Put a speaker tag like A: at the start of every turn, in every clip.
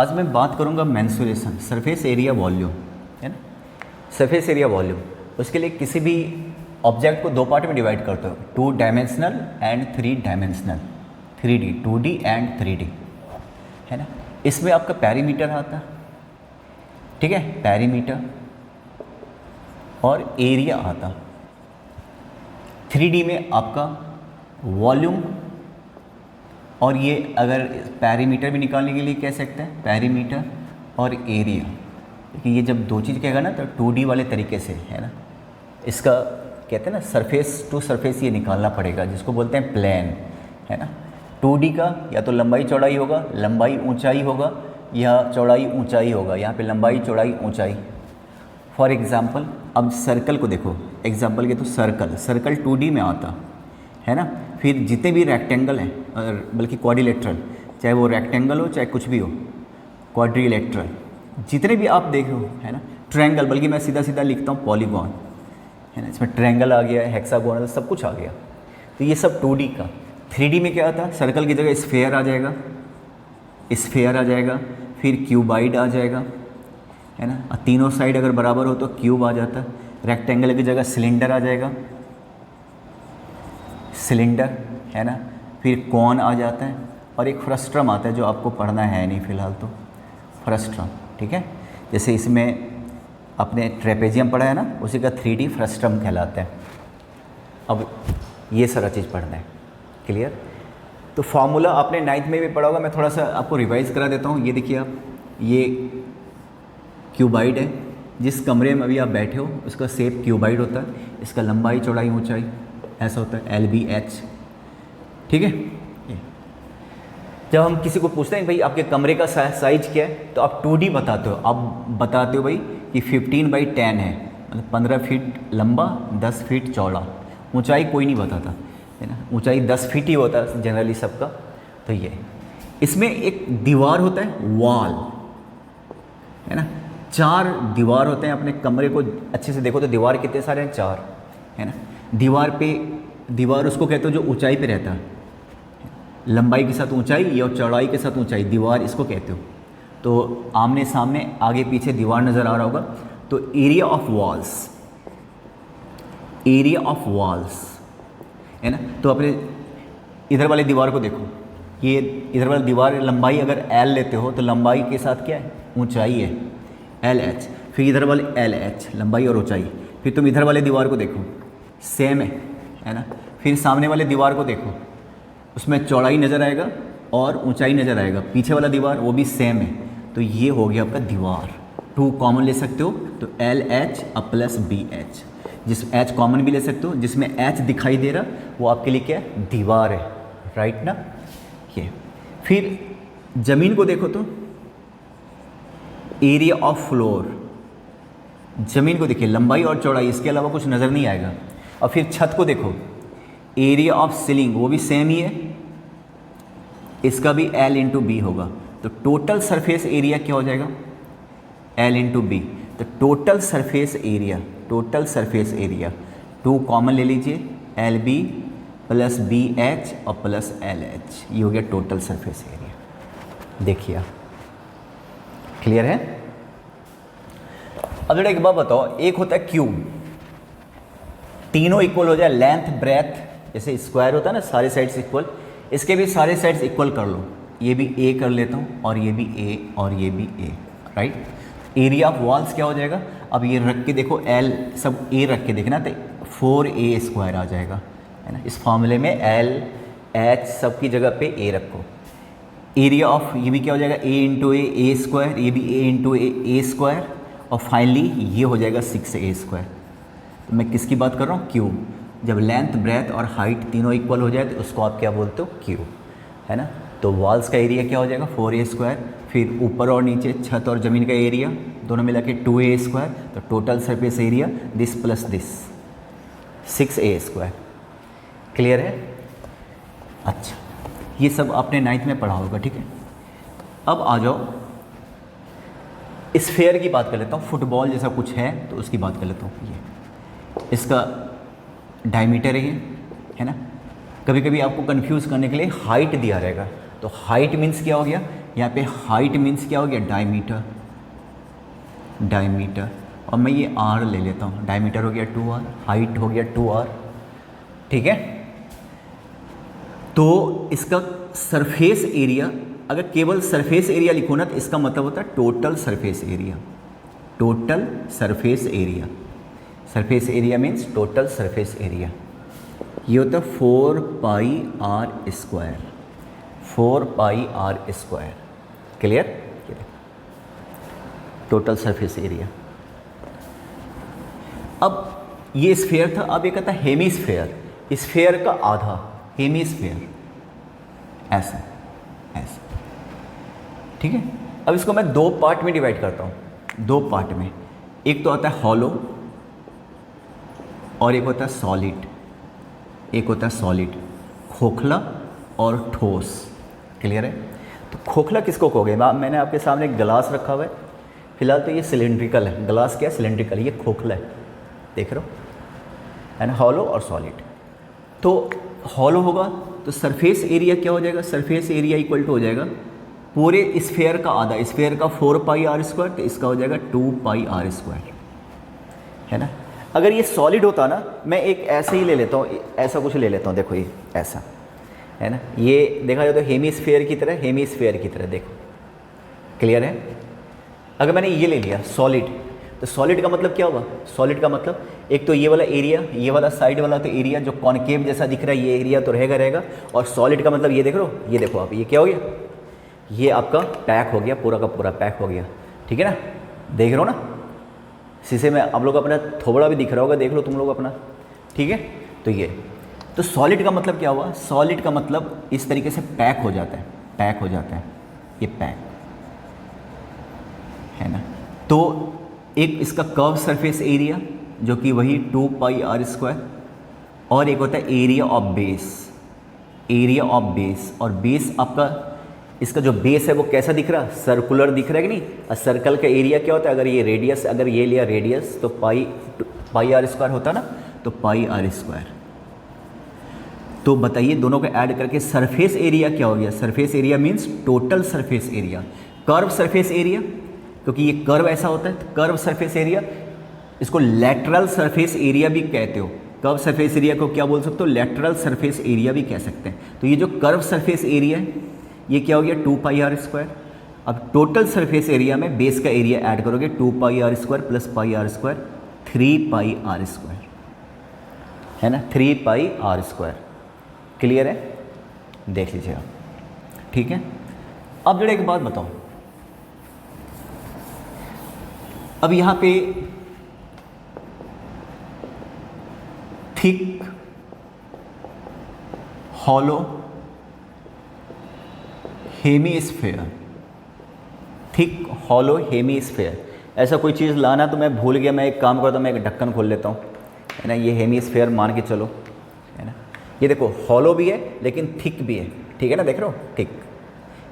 A: आज मैं बात करूंगा मेंसुरेशन, सरफेस एरिया वॉल्यूम, है ना। सरफेस एरिया वॉल्यूम, उसके लिए किसी भी ऑब्जेक्ट को दो पार्ट में डिवाइड करते हो, 2 dimensional and 3 dimensional, 3D, 2D and 3D, है ना। इसमें आपका पेरीमीटर आता है, ठीक है, पेरीमीटर और एरिया आता। 3D में आपका वॉल्यूम, और ये अगर पेरीमीटर भी निकालने के लिए कह सकते हैं, पेरीमीटर और एरिया। लेकिन ये जब दो चीज़ कहेगा ना तो 2D वाले तरीके से, है ना। इसका कहते हैं ना सरफेस टू सरफेस ये निकालना पड़ेगा, जिसको बोलते हैं प्लेन, है ना। 2D का या तो लंबाई चौड़ाई होगा, लंबाई ऊंचाई होगा, या चौड़ाई ऊंचाई होगा। यहाँ पे लंबाई चौड़ाई ऊंचाई। फॉर एग्जांपल अब सर्कल को देखो, एग्जांपल के तो सर्कल 2D में आता है ना। फिर जितने भी रेक्टेंगल हैं, बल्कि क्वाड्रिलेटरल, चाहे वो रेक्टेंगल हो चाहे कुछ भी हो, क्वाड्रिलेटरल जितने भी आप देखो, है ना। ट्रायंगल, बल्कि मैं सीधा सीधा लिखता हूँ पॉलीगॉन, है ना। इसमें ट्रायंगल आ गया, हेक्सागोनल, सब कुछ आ गया। तो ये सब 2D का। 3D में क्या आता है, सर्कल की जगह स्फेयर आ जाएगा, स्फेयर आ जाएगा, फिर क्यूबाइड आ जाएगा, है ना। तीनों साइड अगर बराबर हो तो क्यूब आ जाता है। रेक्टेंगल की जगह सिलेंडर आ जाएगा, सिलेंडर, है ना। फिर कॉन आ जाता है, और एक फ्रस्ट्रम आता है जो आपको पढ़ना है नहीं फिलहाल, तो फ्रस्ट्रम, ठीक है। जैसे इसमें अपने ट्रेपेजियम पढ़ा है ना, उसी का 3D फ्रस्ट्रम कहलाता है। अब ये सारा चीज़ पढ़ना है, क्लियर। तो फार्मूला आपने 9th में भी पढ़ा होगा, मैं थोड़ा सा आपको रिवाइज करा देता हूँ। ये देखिए आप, ये क्यूबाइड है, जिस कमरे में अभी आप बैठे हो उसका शेप क्यूबाइड होता है। इसका लंबाई चौड़ाई ऊंचाई ऐसा होता है, LBH, ठीक है। जब हम किसी को पूछते हैं भाई आपके कमरे का साइज क्या है, तो आप 2D बताते हो। आप बताते हो भाई कि 15/10 है, मतलब 15 फीट लंबा, 10 फीट चौड़ा। ऊंचाई कोई नहीं बताता, है ना। ऊंचाई 10 फीट ही होता है जनरली सबका। तो ये इसमें एक दीवार होता है, वॉल, है ना। 4 दीवार होते हैं। अपने कमरे को अच्छे से देखो तो दीवार कितने सारे हैं, 4, है ना। दीवार उसको कहते हो जो ऊंचाई पे रहता है, लंबाई के साथ ऊंचाई या चौड़ाई के साथ ऊंचाई, दीवार इसको कहते हो। तो आमने सामने आगे पीछे दीवार नज़र आ रहा होगा, तो एरिया ऑफ वॉल्स, है ना। तो अपने इधर वाले दीवार को देखो, ये इधर वाली दीवार लंबाई अगर L लेते हो तो लंबाई के साथ क्या है, ऊंचाई है, LH। फिर इधर वाले LH लंबाई और ऊंचाई। फिर तुम इधर वाले दीवार को देखो, सेम है ना। फिर सामने वाले दीवार को देखो, उसमें चौड़ाई नज़र आएगा और ऊंचाई नज़र आएगा। पीछे वाला दीवार वो भी सेम है। तो ये हो गया आपका दीवार। 2 कॉमन ले सकते हो तो LH + BH, जिस H कॉमन भी ले सकते हो, जिसमें H दिखाई दे रहा वो आपके लिए क्या है, दीवार है, राइट ना। ये फिर ज़मीन को देखो तो एरिया ऑफ फ्लोर, ज़मीन को देखिए, लंबाई और चौड़ाई, इसके अलावा कुछ नज़र नहीं आएगा। और फिर छत को देखो, एरिया ऑफ सीलिंग, वो भी सेम ही है, इसका भी L × B होगा। तो टोटल सरफेस एरिया क्या हो जाएगा, L × B। तो टोटल सरफेस एरिया 2 कॉमन ले लीजिए, LB + BH और + LH, ये हो गया टोटल सरफेस एरिया। देखिए आप, क्लियर है। अब एक बात बताओ, एक होता है क्यूब, तीनों इक्वल हो जाए, लेंथ ब्रेथ, जैसे स्क्वायर होता है ना, सारे साइड्स इक्वल, इसके भी सारे साइड्स इक्वल कर लो। ये भी A कर लेता हूँ, और ये भी A, और ये भी A, right. Area of walls क्या हो जाएगा, अब ये रख के देखो, L सब A रख के देखना, तो 4A² आ जाएगा, है ना। इस फॉर्मूले में LH सब की जगह पे A रखो। एरिया ऑफ ये भी क्या हो जाएगा, A × A², ये भी A × A², और फाइनली ये हो जाएगा 6A²। तो मैं किसकी बात कर रहा हूँ, क्यूब। जब लेंथ ब्रेथ और हाइट तीनों इक्वल हो जाए तो उसको आप क्या बोलते हो, क्यूब, है ना। तो वॉल्स का एरिया क्या हो जाएगा, 4A²। फिर ऊपर और नीचे छत और ज़मीन का एरिया दोनों मिला के 2A²। तो total surface area this + this 6A²। Clear है। अच्छा, ये सब आपने 9th में पढ़ा होगा, ठीक है। अब आ जाओ, स्फेयर की बात कर लेता हूँ। फुटबॉल जैसा कुछ है तो उसकी बात कर लेता हूँ। ये इसका डायमीटर है ना। कभी कभी आपको कंफ्यूज करने के लिए हाइट दिया रहेगा, तो हाइट मीन्स क्या हो गया, यहाँ पे हाइट मीन्स क्या हो गया, डायमीटर, डायमीटर, और मैं ये r ले लेता हूँ, डायमीटर हो गया 2r, हाइट हो गया 2r, ठीक है। तो इसका सरफेस एरिया, अगर केवल सरफेस एरिया लिखो ना तो इसका मतलब होता है total surface area, total surface area, surface area means total surface area. ये होता है 4 pi are square, 4 pi are square, clear, total surface area. अब ये स्फेयर था, अब ये कहता है हेमीस्फेयर, स्फेयर का आधा, हेमीस्फेयर, ऐसा ऐसा, ठीक है। अब इसको मैं दो पार्ट में डिवाइड करता हूँ, दो पार्ट में, एक तो आता है हॉलो और एक होता है सॉलिड, एक होता है सॉलिड, खोखला और ठोस, क्लियर है। तो खोखला किसको कहोगे, मैंने आपके सामने एक गिलास रखा हुआ है, फिलहाल तो ये सिलेंड्रिकल है, ग्लास क्या है, सिलेंड्रिकल, ये खोखला है, देख रहे हो, है ना, हॉलो और सॉलिड। तो हॉलो होगा तो सरफेस एरिया क्या हो जाएगा, सरफेस एरिया इक्वल टू हो जाएगा पूरे स्फेयर का आधा, स्फेयर का 4 पाई आर स्क्वायर, तो इसका हो जाएगा 2 पाई आर स्क्वायर, है ना। अगर ये सॉलिड होता ना, मैं एक ऐसे ही ले लेता हूँ, ऐसा कुछ ले लेता हूँ, देखो ये ऐसा है ना, ये देखा जाए तो हेमीस्फेयर की तरह, हेमीस्फेयर की तरह, देखो क्लियर है। अगर मैंने ये ले लिया सॉलिड, तो सॉलिड का मतलब क्या हुआ, सॉलिड का मतलब एक तो ये वाला एरिया, ये वाला साइड वाला तो एरिया जो कॉनकेव जैसा दिख रहा है, ये एरिया तो रहेगा, और सॉलिड का मतलब ये देख रहे हो, ये देखो आप, ये क्या हो गया, ये आपका पैक हो गया, पूरा का पूरा पैक हो गया, ठीक है ना, देख रहे हो ना, शीशे में आप लोग अपना थोबड़ा भी दिख रहा होगा, देख लो तुम लोग अपना, ठीक है। तो ये, तो सॉलिड का मतलब क्या हुआ, सॉलिड का मतलब इस तरीके से पैक हो जाता है, पैक हो जाता है, ये पैक है ना। तो एक इसका कर्व सरफेस एरिया जो कि वही 2 पाई आर स्क्वायर, और एक होता है area of base, area of base, और बेस आपका, इसका जो बेस है वो कैसा दिख रहा है, सर्कुलर दिख रहा है कि नहीं, और सर्कल का एरिया क्या होता है, अगर ये रेडियस, अगर ये लिया रेडियस तो पाई आर स्क्वायर होता ना, तो पाई आर स्क्वायर। तो बताइए दोनों को ऐड करके सरफेस एरिया क्या हो गया, surface area means total surface area, curve surface area, क्योंकि ये कर्व ऐसा होता है, तो कर्व सरफेस एरिया, इसको लेटरल सरफेस एरिया भी कहते हो, कर्व सरफेस एरिया को क्या बोल सकते हो, लेटरल सरफेस एरिया भी कह सकते हैं। तो ये जो कर्व सरफेस एरिया है ये क्या हो गया, 2 पाई आर स्क्वायर। अब टोटल सरफेस एरिया में बेस का एरिया ऐड करोगे, 2 pi are square plus pi are square, 3 pi are square, है ना, 3 पाई आर स्क्वायर, क्लियर है, देख लीजिए आप, ठीक है। अब जरा एक बात बताओ, अब यहाँ पे thick, hollow, hemisphere, thick, hollow, hemisphere, ऐसा कोई चीज़ लाना तो मैं भूल गया, मैं एक काम करता हूँ, मैं एक ढक्कन खोल लेता हूँ, है ना, ये हेमीस्फेयर मान के चलो, है ना, ये देखो हॉलो भी है लेकिन थिक भी है, ठीक है ना, देख रहे हो, थिक,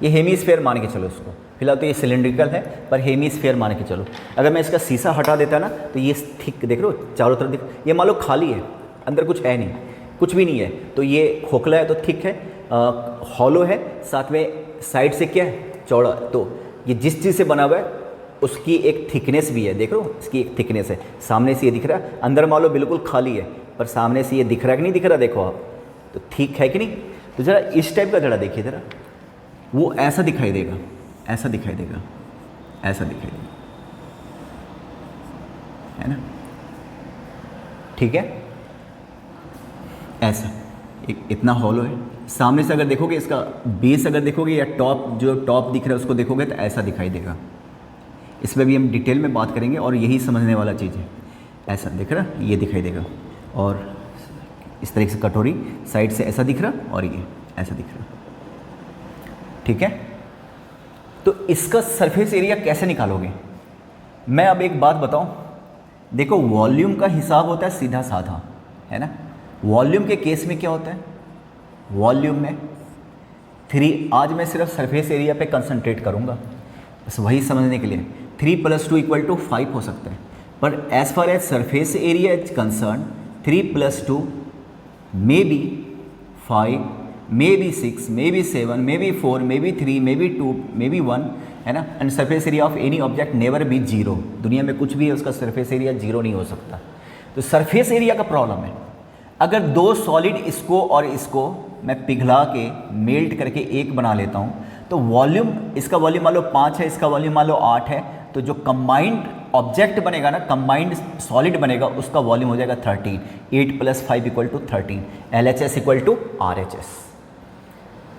A: ये हेमीस्फेयर मान के चलो इसको, फिलहाल तो ये सिलेंड्रिकल है पर हेमीस्फेयर मान के चलो। अगर मैं इसका शीशा हटा देता ना तो ये थिक, देख रहे हो चारों तरफ दिख, ये मान लो खाली है, अंदर कुछ है नहीं, कुछ भी नहीं है, तो ये खोखला है तो थिक है, हॉलो है, साथ में साइड से क्या है, चौड़ा, तो ये जिस चीज़ से बना हुआ है उसकी एक थिकनेस भी है, देख रहे हो, इसकी एक थिकनेस है, सामने से ये दिख रहा है, अंदर मान लो बिल्कुल खाली है पर सामने से ये दिख रहा है कि नहीं दिख रहा, देखो आप, तो ठीक है कि नहीं। तो ज़रा इस टाइप का जरा देखिए ज़रा, वो ऐसा दिखाई देगा, ऐसा दिखाई देगा, ऐसा दिखाई देगा, है ना, ठीक है, ऐसा इतना हॉलो है। सामने से अगर देखोगे इसका बेस अगर देखोगे या टॉप, जो टॉप दिख रहा है उसको देखोगे तो ऐसा दिखाई देगा। इस पर भी हम डिटेल में बात करेंगे और यही समझने वाला चीज़ है। ऐसा दिख रहा, ये दिखाई देगा, और इस तरीके से कटोरी साइड से ऐसा दिख रहा और ये ऐसा दिख रहा, ठीक है। तो इसका सरफेस एरिया कैसे निकालोगे, मैं अब एक बात बताऊं, देखो वॉल्यूम का हिसाब होता है सीधा साधा, है ना। वॉल्यूम के केस में क्या होता है, वॉल्यूम में 3, आज मैं सिर्फ सरफेस एरिया पे कंसंट्रेट करूंगा, बस वही समझने के लिए 3 + 2 = 5 हो सकता है, पर as far as surface area is concern 3 + 2 may be 5, may be 6, may be 7, may be 4, may be 3, may be 2, may be 1, है ना। And surface area of any object never be zero. दुनिया में कुछ भी है उसका सरफेस एरिया जीरो नहीं हो सकता। तो सरफेस एरिया का प्रॉब्लम है। अगर दो सॉलिड इसको और इसको मैं पिघला के मेल्ट करके एक बना लेता हूँ, तो वॉल्यूम, इसका वॉल्यूम मान लो 5 है, इसका वॉल्यूम मान लो 8 है, तो जो कंबाइंड ऑब्जेक्ट बनेगा ना, कंबाइंड सॉलिड बनेगा, उसका वॉल्यूम हो जाएगा 13। 8 + 5 = 13। LHS = RHS।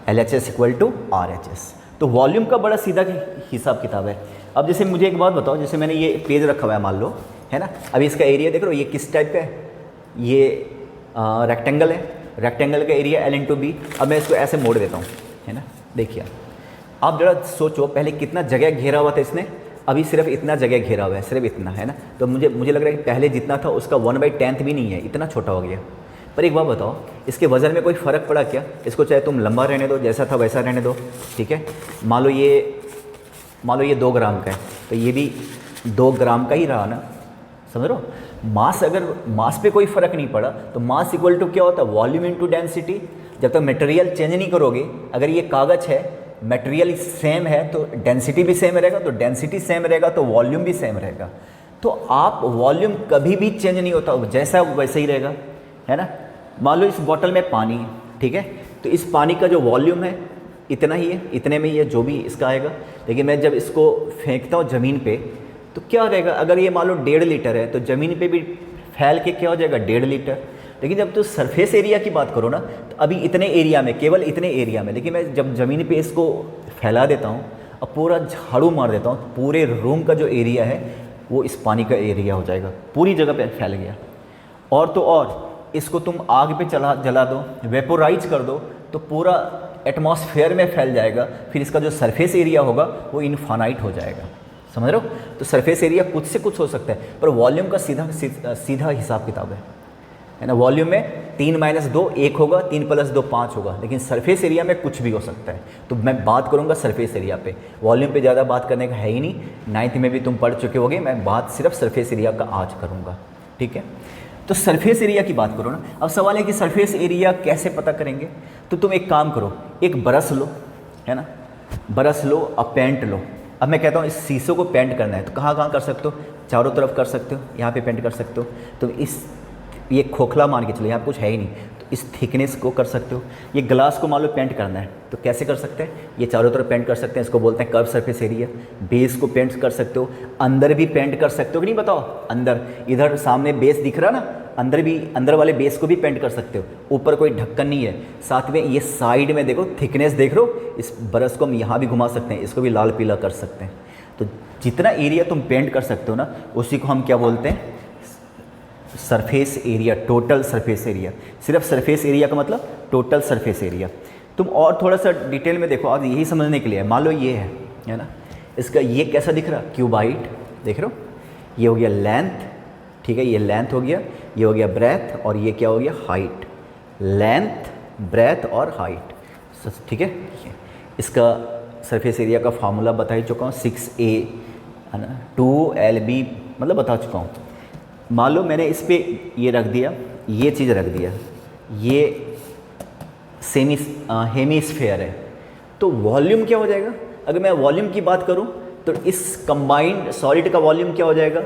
A: LHS = RHS। तो वॉल्यूम का बड़ा सीधा हिसाब किताब है। अब जैसे मुझे एक बात बताओ, जैसे मैंने ये पेज रखा हुआ है मान लो, है ना। अभी इसका एरिया देख रहे हो, ये किस टाइप का है, ये रेक्टेंगल है। रेक्टेंगल का एरिया L/B। अब मैं इसको ऐसे मोड़ देता हूँ, है ना। देखिए आप जरा सोचो, पहले कितना जगह घेरा हुआ था इसने, अभी सिर्फ इतना जगह घेरा हुआ है, सिर्फ इतना, है ना। तो मुझे लग रहा है कि पहले जितना था उसका 1/10 भी नहीं है, इतना छोटा हो गया। पर एक बात बताओ, इसके वज़न में कोई फ़र्क पड़ा क्या? इसको चाहे तुम लंबा रहने दो, जैसा था वैसा रहने दो, ठीक है। मान लो ये 2 ग्राम का है, तो ये भी 2 ग्राम का ही रहा ना, समझ रहे हो। मास, अगर मास पे कोई फ़र्क नहीं पड़ा तो मास इक्वल टू क्या होता है, वॉल्यूम इनटू डेंसिटी। जब तक मटेरियल चेंज नहीं करोगे, अगर ये कागज़ है, मटेरियल सेम है तो डेंसिटी भी सेम रहेगा, तो डेंसिटी सेम रहेगा तो वॉल्यूम भी सेम रहेगा। तो आप वॉल्यूम कभी भी चेंज नहीं होता, जैसा वैसा ही रहेगा, है ना। मान लो इस बॉटल में पानी है, ठीक है, तो इस पानी का जो वॉल्यूम है इतना ही है, इतने में ही है जो भी इसका आएगा। लेकिन मैं जब इसको फेंकता हूँ ज़मीन पे तो क्या रहेगा, अगर ये मान लो 1.5 लीटर है तो ज़मीन पे भी फैल के क्या हो जाएगा, 1.5 लीटर। लेकिन जब तो सरफेस एरिया की बात करो ना, तो अभी इतने एरिया में, केवल इतने एरिया में, लेकिन मैं जब ज़मीन पे इसको फैला देता हूँ और पूरा झाड़ू मार देता हूँ, पूरे रूम का जो एरिया है वो इस पानी का एरिया हो जाएगा, पूरी जगह पे फैल गया। और तो और इसको तुम आग पे जला दो, वेपोराइज कर दो, तो पूरा एटमॉस्फेयर में फैल जाएगा, फिर इसका जो सरफेस एरिया होगा वो इनफाइनाइट हो जाएगा, समझ रहे हो। तो सरफेस एरिया कुछ से कुछ हो सकता है, पर वॉल्यूम का सीधा हिसाब किताब है ना। वॉल्यूम में 3 - 2 1 होगा, 3 + 2 5 होगा, लेकिन सरफेस एरिया में कुछ भी हो सकता है। तो मैं बात करूंगा सरफेस एरिया पे, वॉल्यूम पे ज़्यादा बात करने का है ही नहीं। 9th में भी तुम पढ़ चुके होगे, मैं बात सिर्फ सरफेस एरिया का आज करूँगा, ठीक है। तो सरफेस एरिया की बात करो ना। अब सवाल है कि सरफेस एरिया कैसे पता करेंगे। तो तुम एक काम करो, एक ब्रश लो, है ना, ब्रश लो और पेंट लो। अब मैं कहता हूँ इस शीशे को पेंट करना है, तो कहाँ कहाँ कर सकते हो, चारों तरफ कर सकते हो, यहाँ पे पेंट कर सकते हो। तो ये खोखला मान के चलो, यहाँ कुछ है ही नहीं, तो इस थिकनेस को कर सकते हो। ये ग्लास को मान लो पेंट करना है, तो कैसे कर सकते हैं, ये चारों तरफ पेंट कर सकते हैं, इसको बोलते हैं कर्व सरफेस एरिया। बेस को पेंट कर सकते हो, अंदर भी पेंट कर सकते हो कि नहीं, बताओ। अंदर, इधर सामने बेस दिख रहा ना, अंदर वाले बेस को भी पेंट कर सकते हो। ऊपर कोई ढक्कन नहीं है, साथ में ये साइड में देखो थिकनेस देख रहे हो, इस ब्रश को हम यहाँ भी घुमा सकते हैं, इसको भी लाल पीला कर सकते हैं। तो जितना एरिया तुम पेंट कर सकते हो ना, उसी को हम क्या बोलते हैं, surface area, total surface area. सिर्फ सरफेस एरिया का मतलब टोटल सरफेस एरिया। तुम और थोड़ा सा डिटेल में देखो, आज यही समझने के लिए, मान लो ये है ना, इसका ये कैसा दिख रहा, क्यूबाइट, देख रहे हो, ये हो गया लेंथ, ठीक है, ये लेंथ हो गया, ये हो गया ब्रेथ, और ये क्या हो गया, हाइट। लेंथ, ब्रेथ और हाइट, ठीक है। इसका सरफेस एरिया का फार्मूला बता ही चुका हूँ, 6a है ना, 2lb मतलब बता चुका हूँ। मान लो मैंने इस पे ये रख दिया, ये चीज़ रख दिया, ये हेमीस्फेयर है, तो वॉल्यूम क्या हो जाएगा। अगर मैं वॉल्यूम की बात करूं तो इस कंबाइंड सॉलिड का वॉल्यूम क्या हो जाएगा,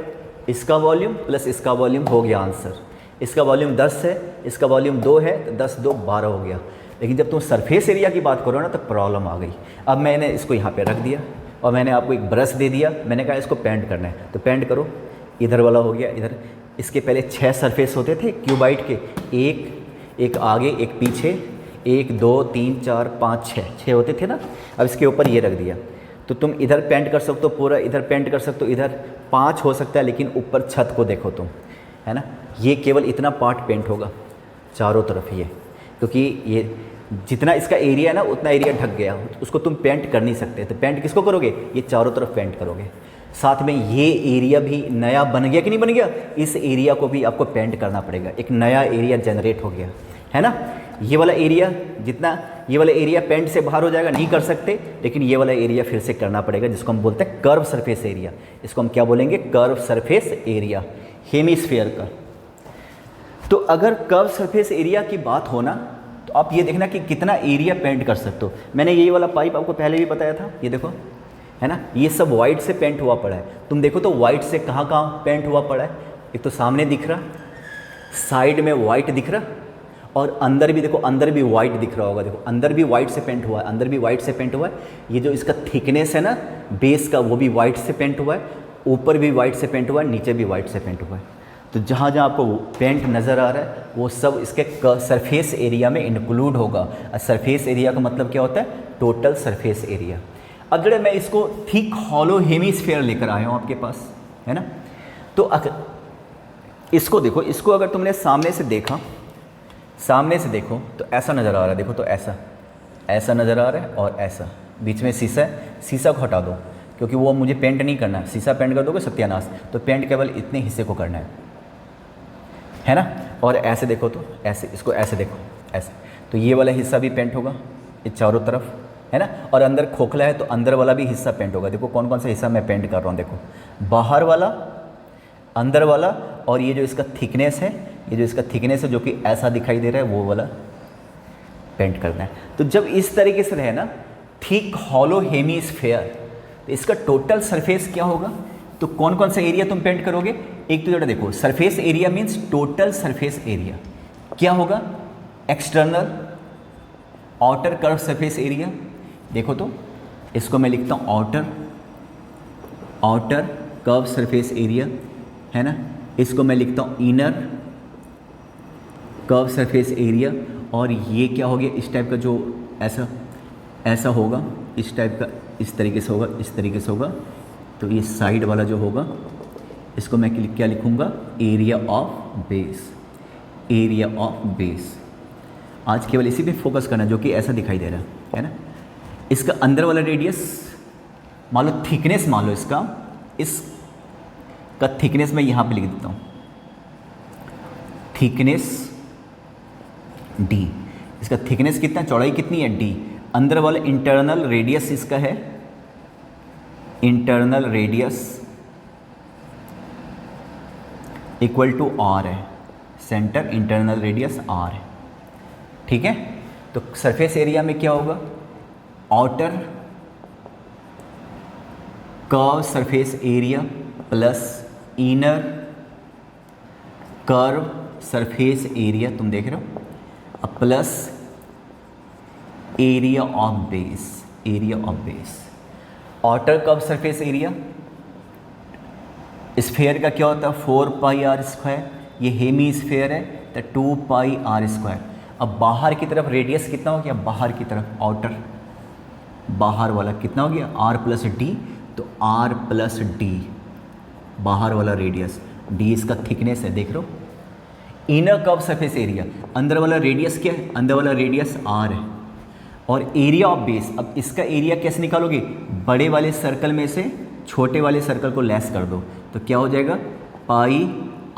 A: इसका वॉल्यूम प्लस इसका वॉल्यूम, हो गया आंसर। इसका वॉल्यूम 10 है, इसका वॉल्यूम 2 है, तो 10 2 12 हो गया। लेकिन जब तुम सरफेस एरिया की बात करो ना, तो प्रॉब्लम आ गई। अब मैंने इसको यहाँ पे रख दिया और मैंने आपको एक ब्रश दे दिया, मैंने कहा इसको पेंट करना है, तो पेंट करो। इधर वाला हो गया, इधर इसके पहले 6 सरफेस होते थे क्यूबाइट के, एक आगे, एक पीछे, 1 2 3 4 5 6 होते थे ना। अब इसके ऊपर ये रख दिया, तो तुम इधर पेंट कर सकते हो पूरा, इधर पेंट कर सकते हो, इधर 5 हो सकता है, लेकिन ऊपर छत को देखो तुम, है ना, ये केवल इतना पार्ट पेंट होगा चारों तरफ ये, क्योंकि ये जितना इसका एरिया है ना उतना एरिया ढक गया, उसको तुम पेंट कर नहीं सकते। तो पेंट किसको करोगे, ये चारों तरफ पेंट करोगे। साथ में ये एरिया भी नया बन गया कि नहीं बन गया, इस एरिया को भी आपको पेंट करना पड़ेगा, एक नया एरिया जनरेट हो गया, है ना। ये वाला एरिया, जितना ये वाला एरिया पेंट से बाहर हो जाएगा, नहीं कर सकते, लेकिन ये वाला एरिया फिर से करना पड़ेगा, जिसको हम बोलते हैं कर्व सरफेस एरिया। इसको हम क्या बोलेंगे, कर्व सरफेस एरिया, हेमीस्फीयर का। तो अगर कर्व सरफेस एरिया की बात हो ना, तो आप ये देखना कि कितना एरिया पेंट कर सकते हो। मैंने ये वाला पाइप आपको पहले भी बताया था, ये देखो है ना, ये सब वाइट से पेंट हुआ पड़ा है। तुम देखो तो वाइट से कहाँ कहाँ पेंट हुआ पड़ा है, एक तो सामने दिख रहा, साइड में वाइट दिख रहा, और अंदर भी देखो, अंदर भी वाइट दिख रहा होगा, देखो अंदर भी वाइट से पेंट हुआ है, अंदर भी वाइट से पेंट हुआ है। ये जो इसका थिकनेस है ना बेस का, वो भी वाइट से पेंट हुआ है, ऊपर भी वाइट से पेंट हुआ है, नीचे भी वाइट से पेंट हुआ है। तो जहाँ जहाँ आपको पेंट नज़र आ रहा है वो सब इसके सरफेस एरिया में इंक्लूड होगा। और सरफेस एरिया का मतलब क्या होता है, टोटल सरफेस एरिया। अगर मैं इसको थिक हॉलो हेमीस्फेयर लेकर आया हूँ आपके पास, है ना, तो अगर इसको देखो, इसको अगर तुमने सामने से देखा, सामने से देखो तो ऐसा नज़र आ रहा है, देखो तो ऐसा नज़र आ रहा है, और ऐसा बीच में शीशा है। शीशा को हटा दो क्योंकि वो मुझे पेंट नहीं करना है, शीशा पेंट कर दोगे सत्यानाश। तो पेंट केवल इतने हिस्से को करना है ना। और ऐसे देखो तो ऐसे, इसको ऐसे देखो ऐसे, तो ये वाला हिस्सा भी पेंट होगा, ये चारों तरफ, है ना। और अंदर खोखला है तो अंदर वाला भी हिस्सा पेंट होगा। देखो कौन कौन सा हिस्सा मैं पेंट कर रहा हूँ, देखो बाहर वाला, अंदर वाला, और ये जो इसका थिकनेस है, ये जो इसका थिकनेस है जो कि ऐसा दिखाई दे रहा है, वो वाला पेंट करना है। तो जब इस तरीके से रहे ना थिक हॉलो हेमीस्फेयर, तो इसका टोटल सरफेस क्या होगा, तो कौन कौन सा एरिया तुम पेंट करोगे। एक तो जरा देखो, surface area means total surface area क्या होगा, external outer curve surface area. देखो तो इसको मैं लिखता हूँ आउटर कर्व सरफेस एरिया, है ना। इसको मैं लिखता हूँ इनर कर्व सरफेस एरिया। और ये क्या हो गया, इस टाइप का जो ऐसा होगा, इस टाइप का, इस तरीके से होगा, इस तरीके से होगा। तो ये साइड वाला जो होगा, इसको मैं क्या लिखूँगा, area of base, area of base. आज केवल इसी पे फोकस करना जो कि ऐसा दिखाई दे रहा है ना। इसका अंदर वाला रेडियस मान लो, थिकनेस मान लो इसका थिकनेस मैं यहाँ पे लिख देता हूँ, थिकनेस डी। इसका थिकनेस कितना, चौड़ाई कितनी है, डी। अंदर वाला इंटरनल रेडियस इसका है, internal radius equal to r है, सेंटर इंटरनल रेडियस आर है, ठीक है। तो सरफेस एरिया में क्या होगा, outer curve surface area plus inner curve surface area, तुम देख रहे हो, अब plus area of base, area of base. Outer curve surface area sphere का क्या होता है, 4 पाई आर स्क्वायर, ये हेमी स्फेयर है तो 2 पाई आर स्क्वायर। अब बाहर की तरफ रेडियस कितना हो गया, बाहर की तरफ आउटर, बाहर वाला कितना हो गया, आर प्लस डी, तो आर प्लस डी बाहर वाला रेडियस, डी इसका थिकनेस है, देख रहे हो। इनर कर्व सरफेस एरिया, अंदर वाला रेडियस क्या है, अंदर वाला रेडियस आर है, और एरिया ऑफ बेस। अब इसका एरिया कैसे निकालोगे, बड़े वाले सर्कल में से छोटे वाले सर्कल को लेस कर दो, तो क्या हो जाएगा, पाई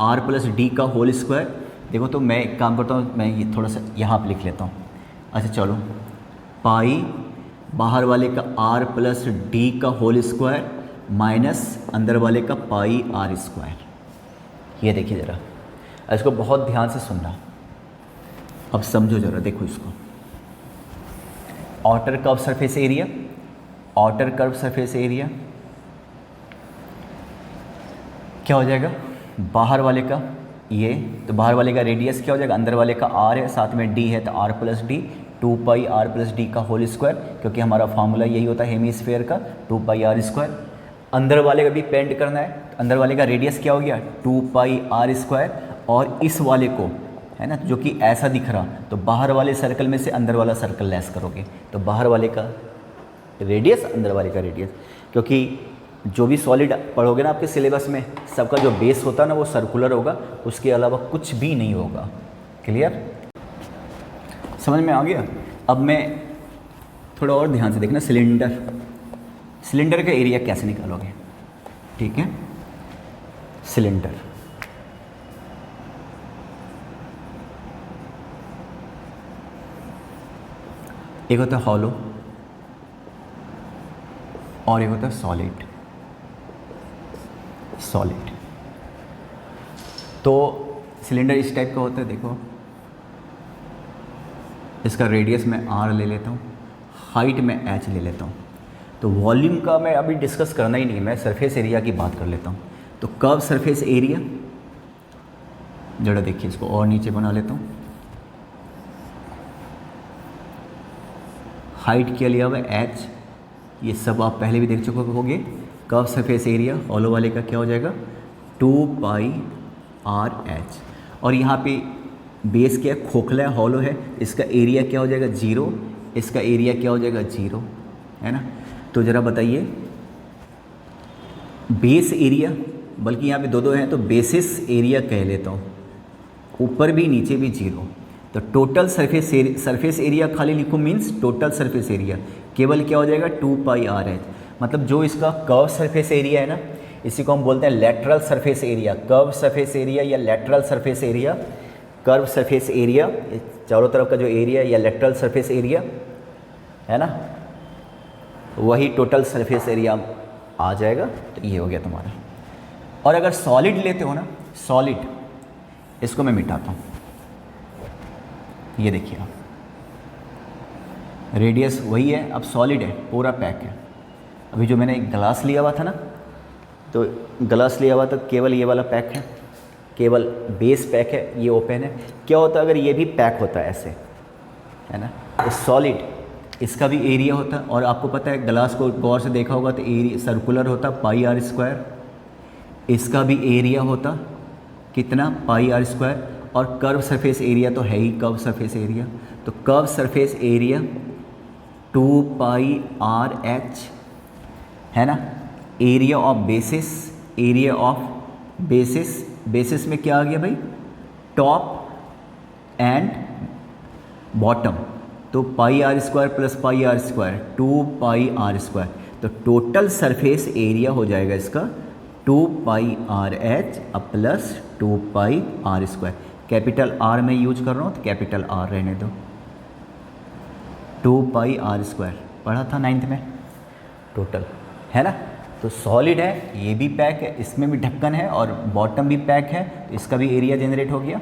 A: आर प्लस डी का होल स्क्वायर। देखो तो मैं एक काम करता हूँ, मैं ये थोड़ा सा यहाँ पे लिख लेता हूँ। अच्छा चलो, पाई बाहर वाले का आर प्लस डी का होल स्क्वायर माइनस अंदर वाले का पाई आर स्क्वायर। ये देखिए ज़रा, इसको बहुत ध्यान से सुनना, अब समझो ज़रा, देखो इसको। Outer curve surface area, outer curve surface area क्या हो जाएगा, बाहर वाले का ये, तो बाहर वाले का रेडियस क्या हो जाएगा, अंदर वाले का आर है, साथ में डी है, तो r plus d, 2 pi r plus d का होल स्क्वायर, क्योंकि हमारा फार्मूला यही होता है हेमीस्फेयर का, 2 पाई आर स्क्वायर। अंदर वाले का भी पेंट करना है, तो अंदर वाले का रेडियस क्या हो गया, 2 पाई आर स्क्वायर, और इस वाले को है ना जो कि ऐसा दिख रहा, तो बाहर वाले सर्कल में से अंदर वाला सर्कल लेस करोगे, तो बाहर वाले का रेडियस, अंदर वाले का रेडियस। क्योंकि जो भी सॉलिड पढ़ोगे ना आपके सिलेबस में, सबका जो बेस होता है ना वो सर्कुलर होगा, उसके अलावा कुछ भी नहीं होगा। क्लियर, समझ में आ गया। अब मैं थोड़ा और ध्यान से देखना, सिलेंडर का एरिया कैसे निकालोगे, ठीक है। सिलेंडर, एक होता है हॉलो और एक होता है सॉलिड। तो सिलेंडर इस टाइप का होता है, देखो इसका रेडियस मैं r ले लेता हूँ, हाइट में h ले लेता हूँ। तो वॉल्यूम का मैं अभी डिस्कस करना ही नहीं, मैं सरफेस एरिया की बात कर लेता हूँ। तो कर्व सरफेस एरिया, जरा देखिए इसको और नीचे बना लेता हूँ। हाइट क्या लिया हुआ है h, ये सब आप पहले भी देख चुके होंगे। कर्व सरफेस एरिया हॉलो वाले का क्या हो जाएगा 2πr/h। और यहाँ पे बेस क्या है, खोखला है, हॉलो है, इसका एरिया क्या हो जाएगा 0, इसका एरिया क्या हो जाएगा 0, है ना। तो ज़रा बताइए बेस एरिया, बल्कि यहाँ पे दो हैं तो बेसिस एरिया कह लेता हूँ, ऊपर भी नीचे भी 0। तो टोटल सरफेस एरिया खाली लिखो मीन्स टोटल सरफेस एरिया केवल क्या हो जाएगा 2πr/h। मतलब जो इसका कर्व सरफेस एरिया है ना, इसी को हम बोलते हैं lateral surface area, curve surface area या lateral surface area. Curve surface area चारों तरफ का जो एरिया या लेटरल सरफेस एरिया है ना, वही टोटल सरफेस एरिया आ जाएगा। तो ये हो गया तुम्हारा। और अगर सॉलिड लेते हो ना, सॉलिड, इसको मैं मिटाता हूँ, ये देखिए आप, रेडियस वही है, अब सॉलिड है, पूरा पैक है। अभी जो मैंने एक ग्लास लिया हुआ था ना, तो ग्लास लिया हुआ तो केवल ये वाला पैक है, केवल बेस पैक है, ये ओपन है। क्या होता है अगर ये भी पैक होता है ऐसे, है ना, तो सॉलिड, इसका भी एरिया होता है। और आपको पता है ग्लास को गौर से देखा होगा तो एरिया सर्कुलर होता πr², इसका भी एरिया होता कितना πr²। और कर्व सरफेस एरिया तो है ही कर्व सरफेस एरिया, तो कर्व सरफेस एरिया 2πr/h है ना। Area of basis, area of basis, basis में क्या आ गया भाई टॉप एंड बॉटम, तो πr² प्लस πr², 2πr²। तो टोटल सरफेस एरिया हो जाएगा इसका 2πr/h plus 2πr²। Capital R में यूज कर रहा हूँ तो कैपिटल R रहने दो। 2πr² पढ़ा था 9th में टोटल, है ना। तो सॉलिड है, ये भी पैक है, इसमें भी ढक्कन है और बॉटम भी पैक है, तो इसका भी एरिया जनरेट हो गया।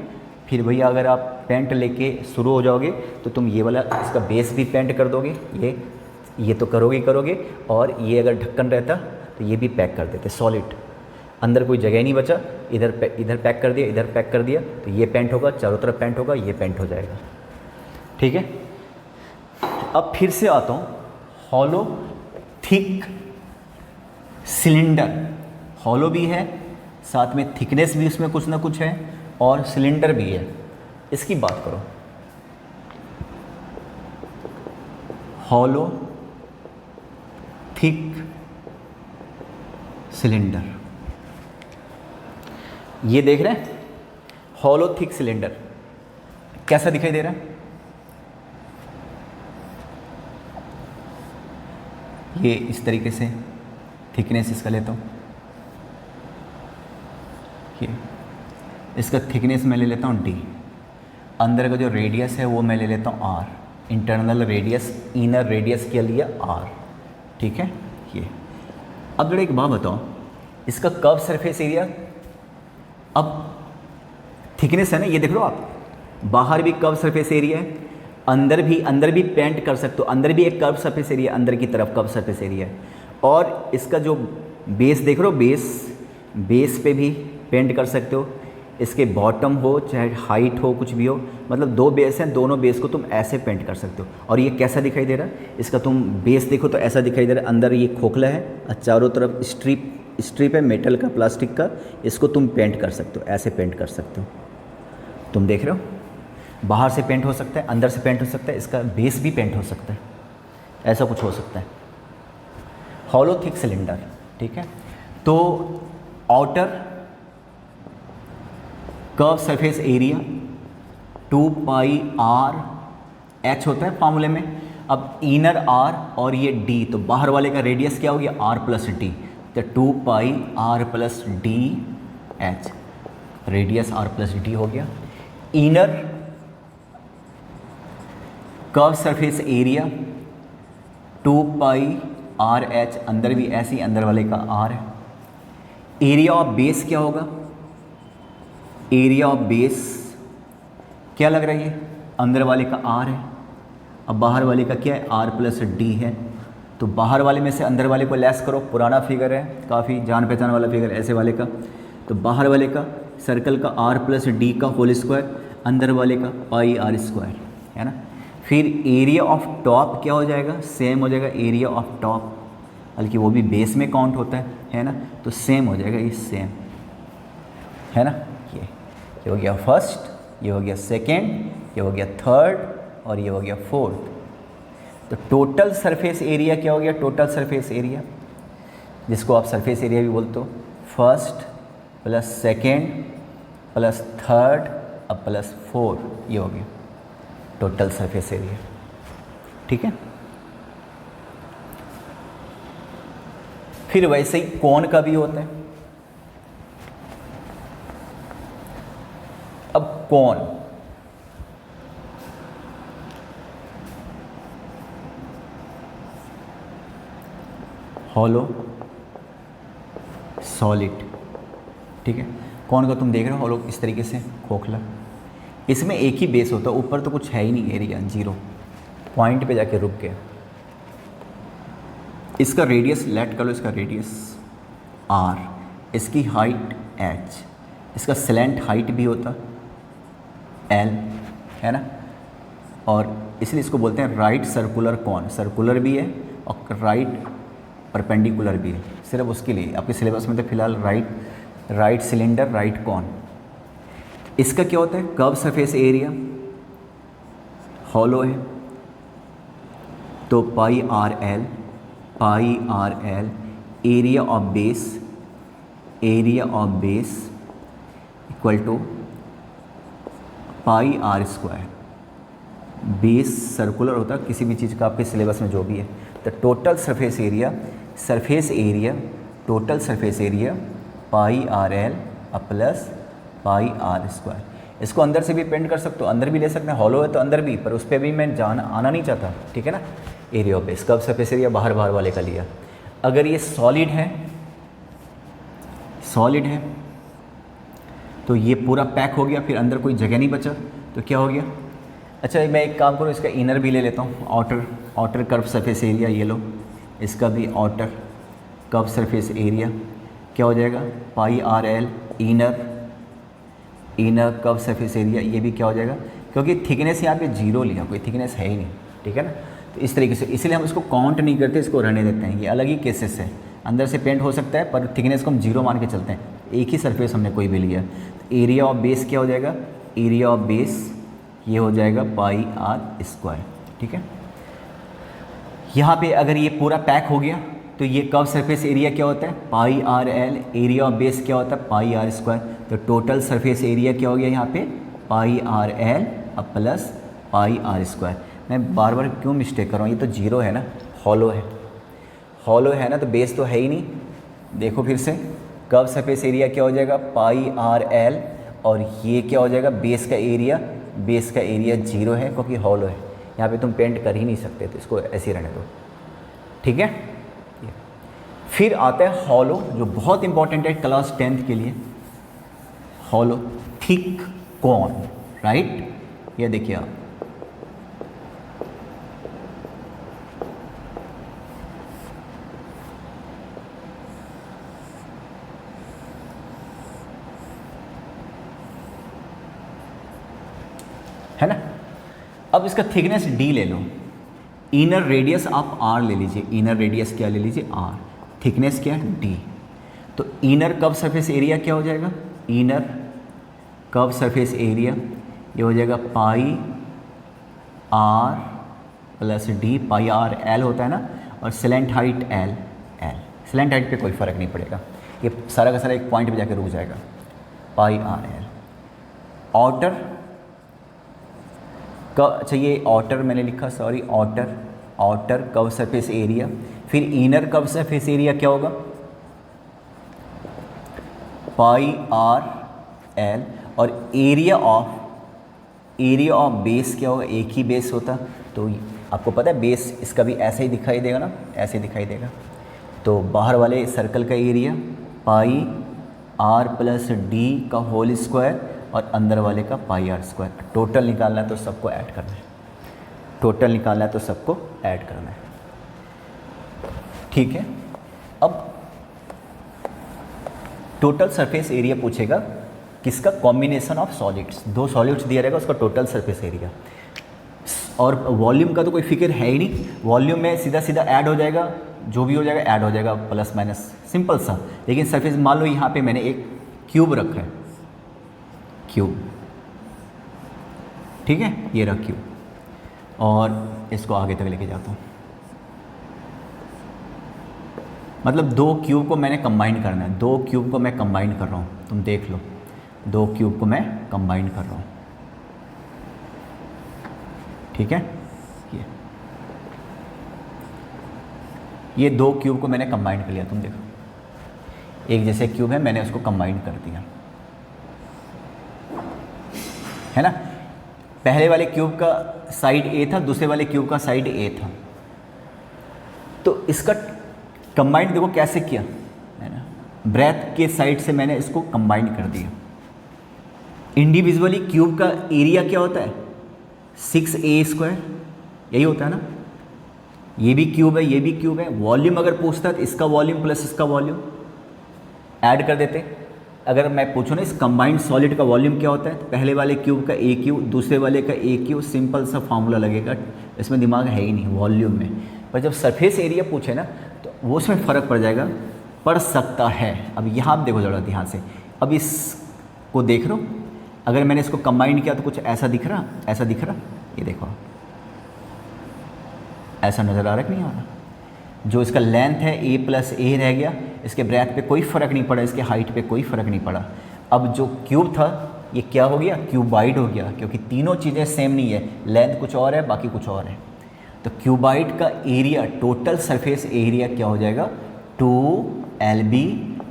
A: फिर भैया अगर आप पेंट लेके शुरू हो जाओगे तो तुम ये वाला इसका बेस भी पेंट कर दोगे, ये तो करोगे। और ये अगर ढक्कन रहता तो ये भी पैक कर देते। सॉलिड, अंदर कोई जगह नहीं बचा, इधर पैक कर दिया, इधर पैक कर दिया, तो ये पेंट होगा, चारों तरफ पेंट होगा, ये पेंट हो जाएगा। ठीक है। अब फिर से आता हूँ, हॉलो थिक सिलेंडर, हॉलो भी है, साथ में थिकनेस भी उसमें कुछ ना कुछ है, और सिलेंडर भी है। इसकी बात करो, हॉलो थिक सिलेंडर, ये देख रहे हैं हॉलो थिक सिलेंडर कैसा दिखाई दे रहा है। ये इस तरीके से थिकनेस इसका लेता हूँ, ये इसका थिकनेस मैं ले लेता हूँ d, अंदर का जो रेडियस है वो मैं ले लेता हूँ r, internal radius, inner radius के लिए r। ठीक है। ये अब जरा एक बात बताओ, इसका कर्व सरफेस एरिया, अब थिकनेस है ना, ये देख लो आप, बाहर भी कर्व सरफेस एरिया है, अंदर भी पेंट कर सकते हो, अंदर भी एक कर्व सरफेस एरिया, अंदर की तरफ कर्व सरफेस एरिया है। और इसका जो बेस देख रहे हो, बेस पे भी पेंट कर सकते हो, इसके बॉटम हो चाहे हाइट हो कुछ भी हो, मतलब दो बेस हैं, दोनों बेस को तुम ऐसे पेंट कर सकते हो। और ये कैसा दिखाई दे रहा है, इसका तुम बेस देखो तो ऐसा दिखाई दे रहा है, अंदर ये खोखला है और चारों तरफ स्ट्रिप है मेटल का, प्लास्टिक का, इसको तुम पेंट कर सकते हो, ऐसे पेंट कर सकते हो। तुम देख रहे हो, बाहर से पेंट हो सकता है, अंदर से पेंट हो सकता है, इसका बेस भी पेंट हो सकता है, ऐसा कुछ हो सकता है। हॉलो थिक सिलेंडर, ठीक है। तो outer curve surface area 2πr/h होता है फार्मूले में। अब इनर r और ये d, तो बाहर वाले का रेडियस क्या हो गया r प्लस d, तो 2πr plus dh, radius r plus d हो गया। Inner curve surface area 2πr/h, अंदर भी ऐसे ही, अंदर वाले का r है। एरिया ऑफ बेस क्या होगा, एरिया ऑफ बेस क्या लग रहा है, ये अंदर वाले का r है, अब बाहर वाले का क्या है, आर प्लस डी है, तो बाहर वाले में से अंदर वाले को लेस करो, पुराना फिगर है काफ़ी जान पहचान वाला फिगर ऐसे वाले का, तो बाहर वाले का सर्कल का आर प्लस डी का होल स्क्वायर, अंदर वाले का पाई आर स्क्वायर, है ना। फिर एरिया ऑफ टॉप क्या हो जाएगा, सेम हो जाएगा एरिया ऑफ टॉप, बल्कि वो भी बेस में काउंट होता है ना, तो सेम हो जाएगा, ये सेम है ना। ये हो गया फर्स्ट, ये हो गया सेकेंड, ये हो गया थर्ड और ये हो गया फोर्थ। तो टोटल सरफेस एरिया क्या हो गया, टोटल सरफेस एरिया जिसको आप सरफेस एरिया भी बोलते हो, first plus second plus third अब प्लस फोर, ये हो गया टोटल सरफेस एरिया। ठीक है। फिर वैसे ही कोन का भी होता है। अब कोन, हॉलो, सॉलिड, ठीक है। कोन का तुम देख रहे हो हॉलो इस तरीके से खोखला, इसमें एक ही बेस होता है, ऊपर तो कुछ है ही नहीं, एरिया जीरो, पॉइंट पे जाके रुक गया। इसका रेडियस लेट कर लो, इसका रेडियस आर, इसकी हाइट एच, इसका स्लैंट हाइट भी होता एल, है ना। और इसलिए इसको बोलते हैं राइट सर्कुलर कॉन, सर्कुलर भी है और राइट परपेंडिकुलर भी है, सिर्फ उसके लिए आपके सिलेबस में तो फिलहाल राइट सिलेंडर राइट कॉन। इसका क्या होता है, कर्व सरफेस एरिया, हॉलो है तो pi are L, pi are L, area of base, area of base equal to pi are square. Base circular होता है किसी भी चीज़ का, आपके सिलेबस में जो भी है, तो total surface area, total surface area pi R L plus pi are square. इसको अंदर से भी पेंट कर सकते हो, अंदर भी ले सकते हैं, हॉलो है तो अंदर भी, पर उस पर भी मैं आना नहीं चाहता, ठीक है ना। Area of base, curve surface area बाहर वाले का लिया। अगर ये सॉलिड है तो ये पूरा पैक हो गया, फिर अंदर कोई जगह नहीं बचा, तो क्या हो गया। अच्छा मैं एक काम करूँ, इसका इनर भी ले लेता हूँ, आउटर कर्व सरफेस एरिया, ये लो, इसका भी आउटर कर्व सरफेस एरिया क्या हो जाएगा, pi are L inner curve surface area, ये भी क्या हो जाएगा, क्योंकि थिकनेस यहाँ पे जीरो लिया, कोई थिकनेस है ही नहीं, ठीक है ना। तो इस तरीके से, इसलिए हम इसको काउंट नहीं करते, इसको रहने देते हैं, ये अलग ही केसेस है। अंदर से पेंट हो सकता है पर थिकनेस को हम जीरो मान के चलते हैं, एक ही सरफेस हमने कोई भी लिया। तो एरिया ऑफ बेस क्या हो जाएगा, एरिया ऑफ बेस ये हो जाएगा पाई आर स्क्वायर, ठीक है। यहाँ पे अगर ये पूरा पैक हो गया तो ये कर्व सरफेस एरिया क्या होता है, pi are L, area of base क्या होता है, पाई आर स्क्वायर। तो टोटल सरफेस एरिया क्या हो गया यहाँ पे, pi R L plus pi are square. मैं बार बार क्यों मिस्टेक कर रहा हूँ, ये तो जीरो है ना, हॉलो है ना, तो बेस तो है ही नहीं। देखो फिर से, कर्व सरफेस एरिया क्या हो जाएगा, पाई आर एल, और ये क्या हो जाएगा, बेस का एरिया जीरो है क्योंकि हॉलो है, यहाँ पे तुम पेंट कर ही नहीं सकते, तो इसको ऐसे ही रहने दो, ठीक है। फिर आता है हॉलो, जो बहुत इंपॉर्टेंट है क्लास 10th के लिए, हॉलो थिक कॉन, राइट। ये देखिए आप, है ना। अब इसका थिकनेस d ले लो, इनर रेडियस आप r ले लीजिए, इनर रेडियस क्या ले लीजिए, r, थिकनेस क्या है d। तो इनर कर्व सरफेस एरिया क्या हो जाएगा, इनर कर्व सरफेस एरिया ये हो जाएगा पाई r प्लस डी, पाई आर एल होता है ना, और slant height L, slant height पे कोई फ़र्क नहीं पड़ेगा, ये सारा का सारा एक पॉइंट पे जाकर रुक जाएगा, पाई आर एल। आउटर का, अच्छा ये आउटर मैंने लिखा, sorry, outer curve surface area, फिर इनर कर्व सरफेस एरिया क्या होगा, पाई आर एल, और एरिया ऑफ बेस क्या होगा, एक ही बेस होता, तो आपको पता है बेस इसका भी ऐसे ही दिखाई देगा ना, ऐसे दिखाई देगा। तो बाहर वाले सर्कल का area pi r plus d का होल स्क्वायर, और अंदर वाले का पाई आर स्क्वायर। टोटल निकालना है तो सबको ऐड करना है, टोटल निकालना है तो सबको ऐड करना है, ठीक है। अब टोटल सरफेस एरिया पूछेगा किसका, कॉम्बिनेशन ऑफ सॉलिड्स, दो सॉलिड्स दिया रहेगा उसका टोटल सरफेस एरिया। और वॉल्यूम का तो कोई फिक्र है ही नहीं, वॉल्यूम में सीधा सीधा ऐड हो जाएगा, जो भी हो जाएगा ऐड हो जाएगा, प्लस माइनस सिंपल सा। लेकिन सरफेस मान लो यहाँ पे मैंने एक क्यूब रखा है, क्यूब, ठीक है, ये रहा क्यूब, और इसको आगे तक लेके जाता हूँ। मतलब दो क्यूब को मैंने कंबाइन करना है, दो क्यूब को मैं कंबाइन कर रहा हूँ, तुम देख लो, दो क्यूब को मैं कंबाइन कर रहा हूँ, ठीक है। ये दो क्यूब को मैंने कंबाइन कर लिया, तुम देखो, एक जैसे क्यूब है मैंने उसको कंबाइन कर दिया, है ना। पहले वाले क्यूब का साइड ए था, दूसरे वाले क्यूब का साइड ए था, तो इसका कंबाइन देखो कैसे किया, है ना, ब्रेथ के साइड से मैंने इसको कंबाइन कर दिया। इंडिविजुअली क्यूब का एरिया क्या होता है, 6a², यही होता है ना। ये भी क्यूब है, ये भी क्यूब है। वॉल्यूम अगर पूछता है तो इसका वॉल्यूम प्लस इसका वॉल्यूम ऐड कर देते। अगर मैं पूछूँ ना इस कंबाइंड सॉलिड का वॉल्यूम क्या होता है, तो पहले वाले क्यूब का ए क्यू, दूसरे वाले का ए क्यू, सिंपल सा फार्मूला लगेगा, इसमें दिमाग है ही नहीं वॉल्यूम में। पर जब सरफेस एरिया पूछे ना तो वो उसमें फ़र्क पड़ जाएगा, पड़ सकता है। अब यहाँ आप देखो ज़रा ध्यान से, अब इसको देख रहे हो, अगर मैंने इसको कंबाइन किया तो कुछ ऐसा दिख रहा, ऐसा दिख रहा, ये देखो ऐसा नज़र आ रहा है कि नहीं आ रहा। जो इसका लेंथ है a प्लस ए रह गया, इसके ब्रेथ पे कोई फ़र्क नहीं पड़ा, इसके हाइट पे कोई फ़र्क नहीं पड़ा। अब जो क्यूब था ये क्या हो गया, क्यूबाइड हो गया, क्योंकि तीनों चीज़ें सेम नहीं है, लेंथ कुछ और है बाकी कुछ और है। तो क्यूबाइड का एरिया, टोटल सरफेस एरिया क्या हो जाएगा, 2LB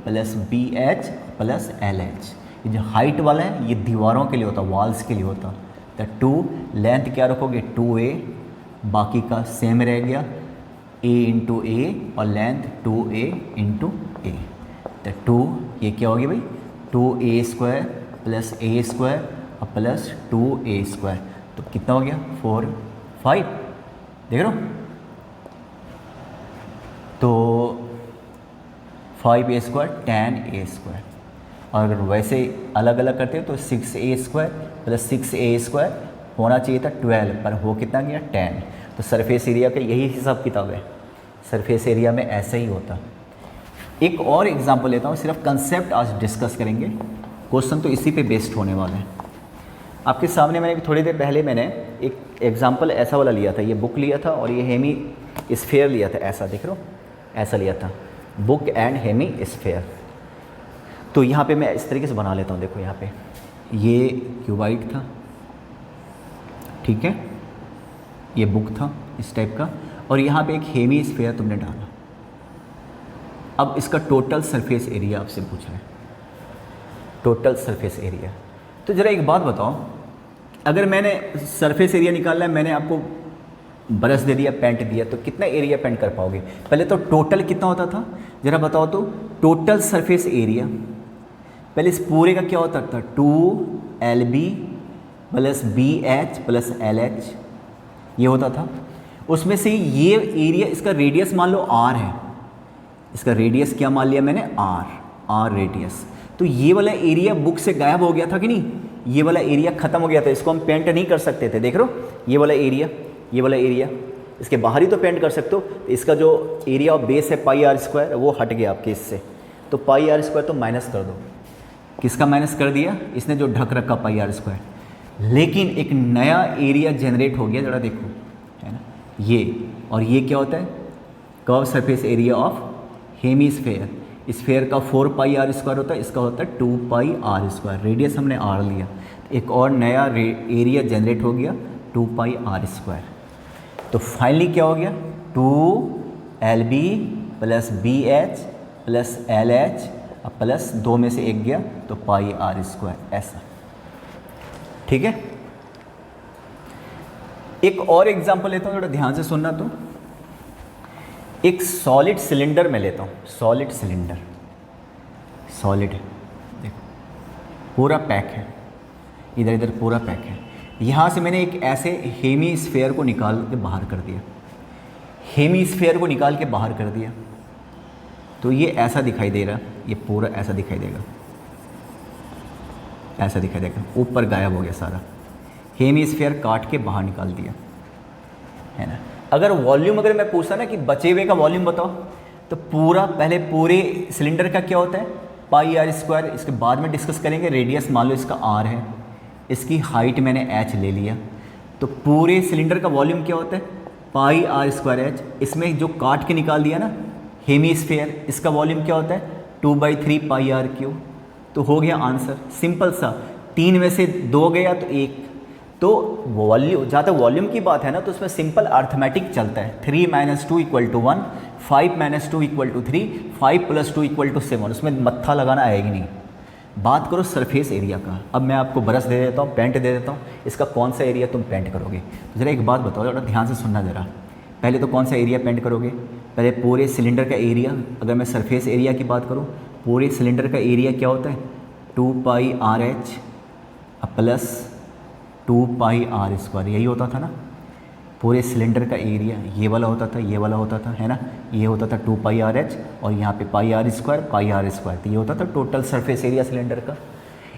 A: plus BH plus LH। ये जो हाइट वाला है ये दीवारों के लिए होता, वॉल्स के लिए होता। तो 2 लेंथ क्या रखोगे 2A, बाकी का सेम रह गया a इंटू ए और लेंथ 2A इंटू ए। तो 2 ये क्या हो गया भाई, 2A² प्लस A² और प्लस 2A², तो कितना हो गया 4, 5, देख रहे हो। तो 5A² 10A², और अगर वैसे अलग अलग करते हो तो 6A² प्लस 6A² होना चाहिए था 12, पर हो कितना गया 10। तो सरफेस एरिया का यही हिसाब किताब है, सरफेस एरिया में ऐसा ही होता। एक और एग्जांपल लेता हूँ, सिर्फ कंसेप्ट आज डिस्कस करेंगे, क्वेश्चन तो इसी पे बेस्ड होने वाला है। आपके सामने मैंने थोड़ी देर पहले मैंने एक एग्जांपल ऐसा वाला लिया था, ये बुक लिया था और ये हेमी स्फेयर लिया था, ऐसा देख रहे हो, ऐसा लिया था, बुक एंड हेमी स्फेयर। तो यहाँ पे मैं इस तरीके से बना लेता हूँ, देखो यहाँ पे ये क्यूबाइड था, ठीक है, ये बुक था इस टाइप का, और यहाँ पे एक हेमी स्फेयर तुमने डाला। अब इसका टोटल सरफेस एरिया आपसे पूछ रहे हैं, टोटल सरफेस एरिया। तो ज़रा एक बात बताओ, अगर मैंने सरफेस एरिया निकालना है, मैंने आपको ब्रश दे दिया, पेंट दिया, तो कितना एरिया पेंट कर पाओगे। पहले तो टोटल कितना होता था ज़रा बताओ, तो टोटल सरफेस एरिया पहले इस पूरे का क्या होता था, 2LB plus BH plus LH, ये होता था। उसमें से ये एरिया, इसका रेडियस मान लो R है, इसका रेडियस क्या मान लिया मैंने, R रेडियस। तो ये वाला एरिया बुक से गायब हो गया था कि नहीं, ये वाला एरिया ख़त्म हो गया था, इसको हम पेंट नहीं कर सकते थे। देख रहे हो ये वाला एरिया, ये वाला एरिया, इसके बाहर ही तो पेंट कर सकते हो। तो इसका जो एरिया ऑफ बेस है πr² वो हट गया आपके इससे, तो πr² तो माइनस कर दो। किसका माइनस कर दिया, इसने जो ढक रखा πr²। लेकिन एक नया एरिया जनरेट हो गया, ज़रा देखो, है ना, ये, और ये क्या होता है, curve surface area of hemisphere. Sphere का 4πr² होता है, इसका होता है 2πr², रेडियस हमने r लिया, एक और नया एरिया जनरेट हो गया 2πr²। तो फाइनली क्या हो गया, 2LB plus BH plus LH plus 2 में से एक गया तो πr², ऐसा, ठीक है। एक और एग्जांपल लेता हूँ, थोड़ा ध्यान से सुनना। तो एक सॉलिड सिलेंडर में लेता हूँ, सॉलिड सिलेंडर, सॉलिड देखो पूरा पैक है, इधर इधर पूरा पैक है। यहाँ से मैंने एक ऐसे हेमी स्फेयर को निकाल के बाहर कर दिया, हेमी स्फेयर को निकाल के बाहर कर दिया, तो ये ऐसा दिखाई दे रहा, ये पूरा ऐसा दिखाई देगा, ऐसा दिखाई देगा, ऊपर गायब हो गया सारा, हेमी स्फेयर काट के बाहर निकाल दिया, है ना। अगर वॉल्यूम अगर मैं पूछता ना कि बचे हुए का वॉल्यूम बताओ, तो पूरा पहले पूरे सिलेंडर का क्या होता है पाई आर स्क्वायर, इसके बाद में डिस्कस करेंगे। रेडियस मान लो इसका आर है, इसकी हाइट मैंने एच ले लिया, तो पूरे सिलेंडर का वॉल्यूम क्या होता है पाई आर स्क्वायर एच। इसमें जो काट के निकाल दिया ना हेमी स्फेयर, इसका वॉल्यूम क्या होता है 2/3 पाई आर क्यूब। तो हो गया आंसर, सिंपल सा, 3 में से 2 गया तो 1। तो वॉल्यूम, जहाँ तक वॉल्यूम की बात है ना, तो उसमें सिंपल अर्थमेटिक चलता है, 3 - 2 = 1, 5 - 2 = 3, 5 + 2 = 7। उसमें मत्था लगाना आएगी नहीं। बात करो सरफेस एरिया का, अब मैं आपको ब्रश दे देता हूँ, पेंट दे देता हूँ, इसका कौन सा एरिया तुम पेंट करोगे। तो ज़रा एक बात बताओ, ज़रा ध्यान से सुनना ज़रा। पहले तो कौन सा एरिया पेंट करोगे, पहले पूरे सिलेंडर का एरिया। अगर मैं सरफेस एरिया की बात करूँ, पूरे सिलेंडर का एरिया क्या होता है 2πRh + 2πr², यही होता था ना। पूरे सिलेंडर का एरिया ये वाला होता था, ये वाला होता था, है ना। ये होता था 2πRh और यहाँ पे πr², तो ये होता था टोटल सरफेस एरिया सिलेंडर का।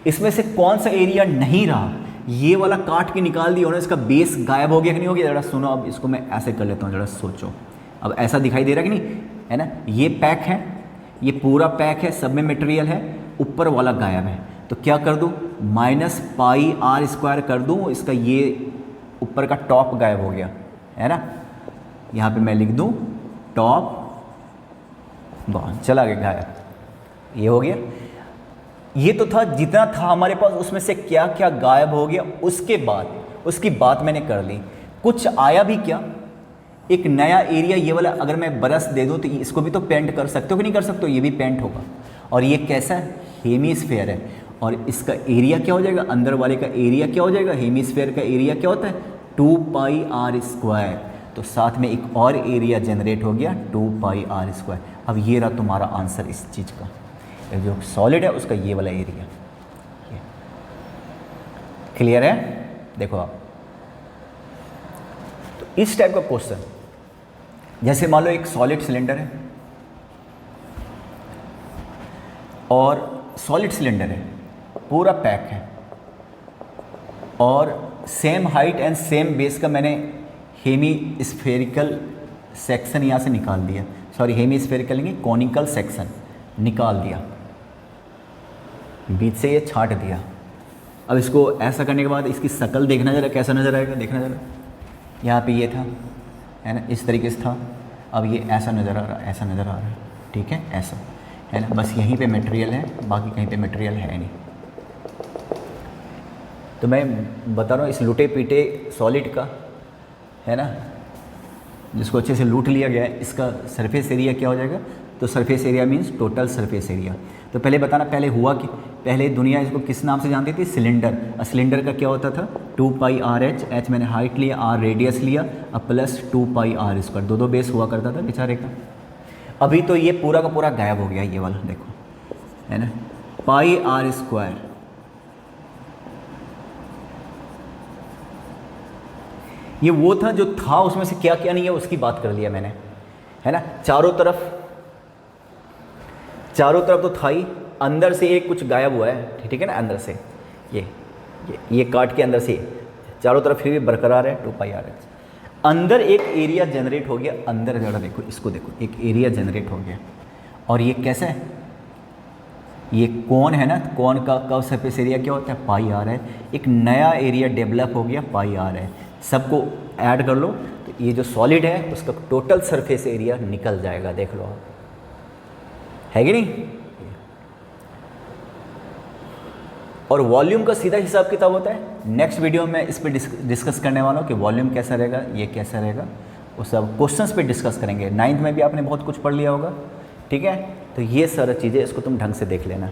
A: इसमें से कौन सा एरिया नहीं रहा, ये वाला काट के निकाल दिया और इसका बेस गायब हो गया कि नहीं हो गया। ज़रा सुनो, अब इसको मैं ऐसे कर लेता हूँ, ज़रा सोचो। अब ऐसा दिखाई दे रहा कि नहीं, है ना। ये पैक है, ये पूरा पैक है, सब में मटेरियल है, ऊपर वाला गायब है। तो क्या कर दूँ, -πr² कर दूँ, इसका ये ऊपर का टॉप गायब हो गया, है ना। यहाँ पे मैं लिख दूँ टॉप, बॉन्ड चला गया गायब, ये हो गया। ये तो था जितना था हमारे पास, उसमें से क्या क्या गायब हो गया, उसके बाद उसकी बात मैंने कर ली। कुछ आया भी क्या, एक नया एरिया, ये वाला अगर मैं ब्रश दे दूँ तो इसको भी तो पेंट कर सकते हो कि नहीं कर सकते हो, ये भी पेंट होगा। और ये कैसा है, हेमीस्फेयर है, और इसका एरिया क्या हो जाएगा, अंदर वाले का एरिया क्या हो जाएगा, हेमीस्फेयर का एरिया क्या होता है 2πr²। तो साथ में एक और एरिया जनरेट हो गया 2πr²। अब ये रहा तुम्हारा आंसर इस चीज़ का, जो सॉलिड है उसका ये वाला एरिया। क्लियर है, देखो आप। तो इस टाइप का क्वेश्चन, जैसे मान लो एक सॉलिड सिलेंडर है और सॉलिड सिलेंडर है, पूरा पैक है, और same height and same base का मैंने हेमी स्फेरिकल सेक्शन यहाँ से निकाल दिया, सॉरी हेमी स्फेरिकल नहीं, कॉनिकल सेक्शन निकाल दिया, बीच से ये छाट दिया। अब इसको ऐसा करने के बाद इसकी शक्ल देखना जरा, कैसा नज़र आएगा, देखना जरा। यहाँ पे ये था, है ना, इस तरीके से था। अब ये ऐसा नज़र आ रहा है, ऐसा नज़र आ रहा है, ठीक है, ऐसा, है ना। बस यहीं पे मटेरियल है, बाकी कहीं पे मटेरियल है नहीं। तो मैं बता रहा हूँ इस लूटे पीटे सॉलिड का, है ना, जिसको अच्छे से लूट लिया गया है, इसका सरफेस एरिया क्या हो जाएगा। तो surface area means total surface area. तो पहले बताना, पहले हुआ कि पहले दुनिया इसको किस नाम से जानती थी, सिलेंडर। सिलेंडर का क्या होता था 2πRh, एच मैंने हाइट लिया, आर रेडियस लिया, अब प्लस 2πr², दो बेस हुआ करता था बेचारे का। अभी तो ये पूरा का पूरा गायब हो गया, ये वाला देखो, है ना, πr²। ये वो था जो था, उसमें से क्या क्या नहीं है उसकी बात कर लिया मैंने, है ना। चारों तरफ तो था ही, अंदर से एक कुछ गायब हुआ है, ठीक है ना, अंदर से ये काट के अंदर से चारों तरफ फिर भी बरकरार है 2πRh। अंदर एक एरिया जनरेट हो गया, अंदर ज़रा देखो, इसको देखो, एक एरिया जनरेट हो गया। और ये कैसा है, ये कौन है ना, कौन का कर्व सरफेस एरिया क्या होता है πr है। एक नया एरिया डेवलप हो गया πr है। सबको ऐड कर लो तो ये जो सॉलिड है उसका टोटल सरफेस एरिया निकल जाएगा, देख लो आप, है कि नहीं। और वॉल्यूम का सीधा हिसाब किताब होता है। नेक्स्ट वीडियो में इस पर डिस्कस करने वाला हूँ कि वॉल्यूम कैसा रहेगा, ये कैसा रहेगा, वो सब क्वेश्चंस पे डिस्कस करेंगे। 9th में भी आपने बहुत कुछ पढ़ लिया होगा, ठीक है। तो ये सारा चीज़ें इसको तुम ढंग से देख लेना।